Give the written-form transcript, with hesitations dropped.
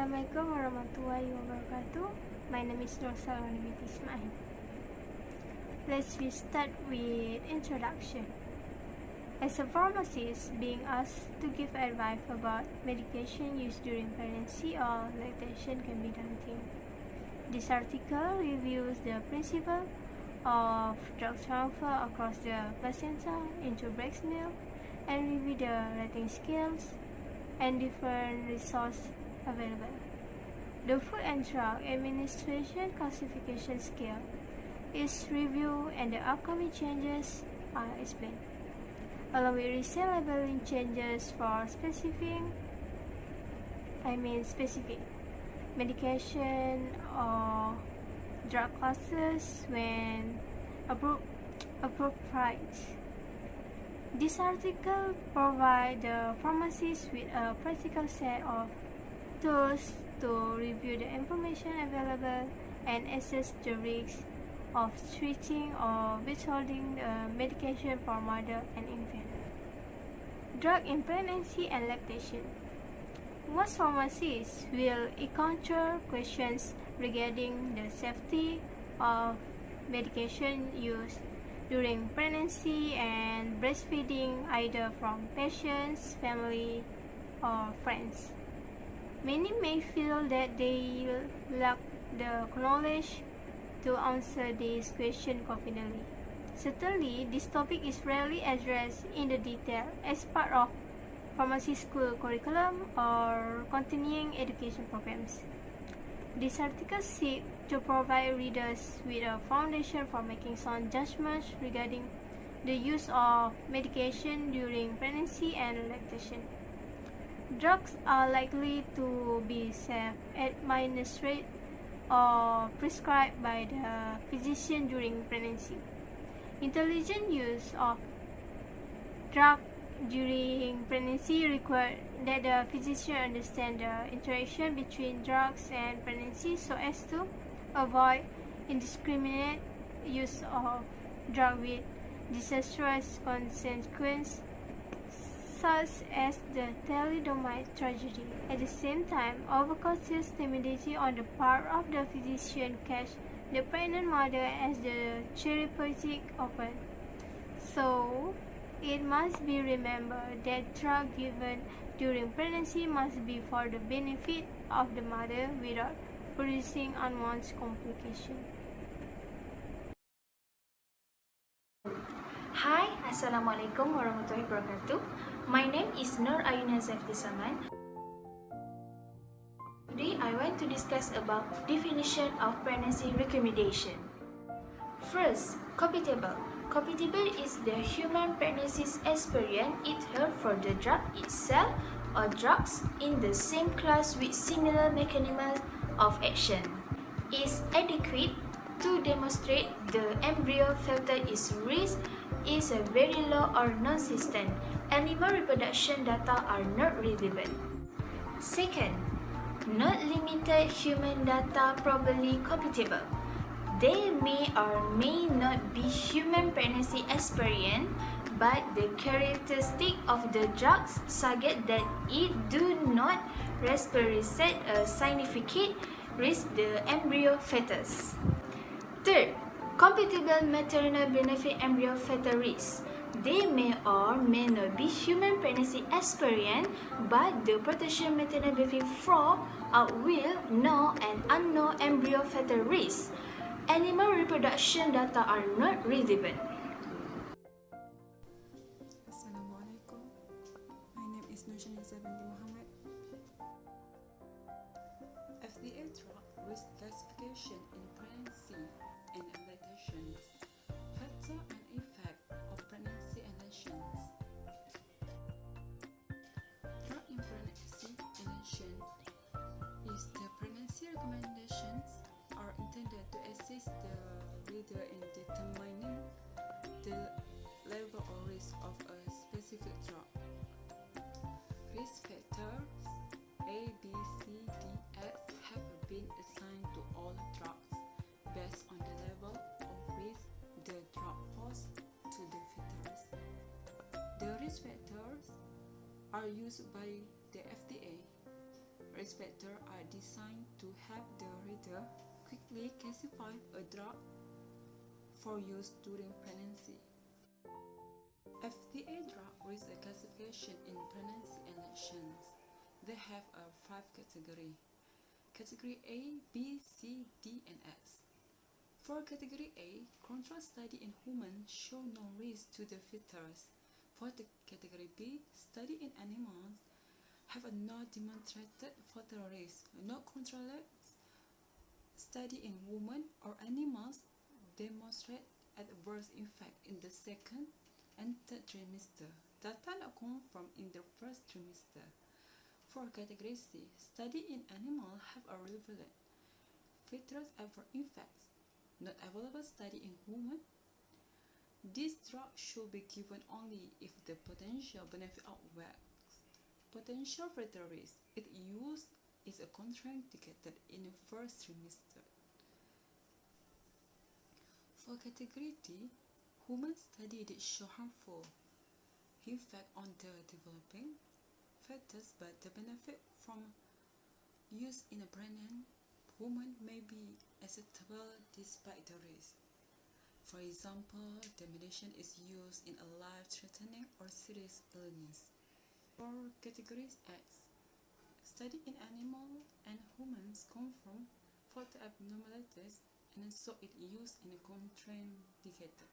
Assalamualaikum warahmatullahi wabarakatuh. My name is Rosa Ismail. Let's start with introduction. As a pharmacist, being asked to give advice about medication used during pregnancy or lactation can be daunting. This article reviews the principle of drug transfer across the placenta into breast milk and review the rating scales and different resources available. The Food and Drug Administration Classification Scale is reviewed and the upcoming changes are explained, along with recent labeling changes for specific medication or drug classes when appropriate. This article provides the pharmacist with a practical set of tools to review the information available and assess the risks of switching or withholding the medication for mother and infant. Drug in pregnancy and lactation. Most pharmacists will encounter questions regarding the safety of medication used during pregnancy and breastfeeding, either from patients, family, or friends. Many may feel that they lack the knowledge to answer this question confidently. Certainly, this topic is rarely addressed in the detail as part of pharmacy school curriculum or continuing education programs. This article seeks to provide readers with a foundation for making sound judgments regarding the use of medication during pregnancy and lactation. Drugs are likely to be self-administered or prescribed by the physician during pregnancy. Intelligent use of drugs during pregnancy requires that the physician understand the interaction between drugs and pregnancy so as to avoid indiscriminate use of drugs with disastrous consequences such as the thalidomide tragedy. At the same time, overcautious timidity on the part of the physician catch the pregnant mother as the therapeutic open. So, it must be remembered that drugs given during pregnancy must be for the benefit of the mother without producing unwanted complications. Hi, Assalamualaikum warahmatullahi wabarakatuh. My name is Nur Ayuna Zafti Saman. Today I want to discuss about definition of pregnancy recommendation. First, compatible. Compatible is the human pregnancy experience either for the drug itself or drugs in the same class with similar mechanisms of action. Is adequate to demonstrate the embryo filter is risk is a very low or non-existent. Animal reproduction data are not relevant. Second, not limited human data probably compatible. They may or may not be human pregnancy experience, but the characteristic of the drugs suggest that it do not represent a significant risk the embryo fetus. Third, compatible maternal benefit embryo fetal risk. They may or may not be human pregnancy experience, but the potential maternal benefit from outweigh known and unknown embryo fetal risk. Animal reproduction data are not relevant. Assalamualaikum. My name is Nurshani Zabandi Muhammad. FDA drug risk classification in pregnancy and lactation. Factor and effect of pregnancy and lactation. Drug in pregnancy and lactation is the pregnancy recommendations are intended to assist the reader in determining the level or risk of a specific drug. Risk factors A, B, C, D, X have been assigned to all drugs based on the level of risk the drug poses to the fetus. The risk factors are used by the FDA. Risk factors are designed to help the reader quickly classify a drug for use during pregnancy. FDA drug risk classification in pregnancy and lactations. They have a 5 categories. Category A, B, C, D, and S. For Category A, control study in humans show no risk to the fetus. For the Category B, study in animals have no demonstrated fatal risk. No controlled study in women or animals demonstrate adverse effect in the second and third trimester. Data not confirmed in the first trimester. For Category C, study in animals have a relevant fetus adverse effects. Not available study in women. This drug should be given only if the potential benefit outweighs potential fatal risk. Its use is contraindicated in the first trimester. For Category D, human study did show harmful effect on the developing fetus, but the benefit from use in a pregnant woman may be acceptable despite the risk. For example, the medication is used in a life-threatening or serious illness. For Category X, study in animals and humans confirm fatal abnormalities, and so it used in a contraindicated.